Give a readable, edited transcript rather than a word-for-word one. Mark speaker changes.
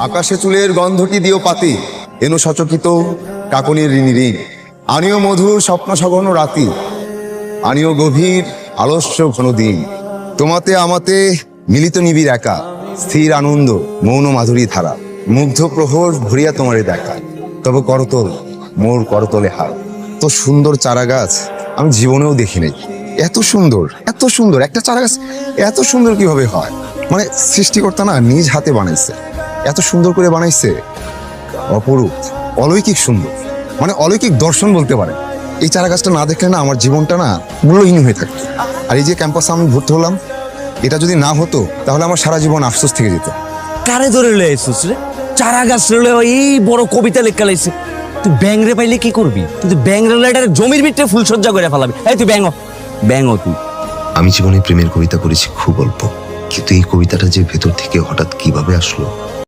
Speaker 1: আকাশে চুলের গন্ধটি দিও পাতি, এনো সচকিত কাকনির ঋণী ঋণ। আনিও মধুর স্বপ্ন সঘন রাতি, আনিও গভীর আলস্য ঘন দিন। তোমাতে আমাতে মিলিত নিবিড় একা, স্থির আনন্দ মৌন মাধুরী ধারা। মুগ্ধ প্রহর ভরিয়া তোমারে দেখা, তবে করতল মোর করতলে হার। তো সুন্দর চারা গাছ আমি জীবনেও দেখি নাই। এত সুন্দর, এত সুন্দর একটা চারা গাছ এত সুন্দর কিভাবে হয়? মানে সৃষ্টিকর্তা না নিজ হাতে বানাইছে, এত সুন্দর করে বানাইছে, অপরূপ, অলৌকিক সুন্দর, মানে অলৌকিক দর্শন বলতে পারে। এই চারা গাছটা না দেখলে না আমার জীবনটা না মূল্যহীন হয়ে থাকতো। আর এই যে ক্যাম্পাসে আমি ভর্তি হলাম, এটা যদি না হতো তাহলে আমার সারা জীবন আফসোস থেকে যেত।
Speaker 2: কারে ধরে লয়ে আইছিস রে? চারা গাছ রে এই বড় কবিতা লেখা লাইছে। তুই ব্যাংরে পাইলে কি করবি? তুই ব্যাংরে লাইটার জমির ভিতরে ফুলসজ্জা করে ফেলাবি। এই তুই ব্যাঙ তুই।
Speaker 3: আমি জীবনে প্রেমের কবিতা করেছি খুব অল্প, কিন্তু এই কবিতাটা যে ভেতর থেকে হঠাৎ কিভাবে আসলো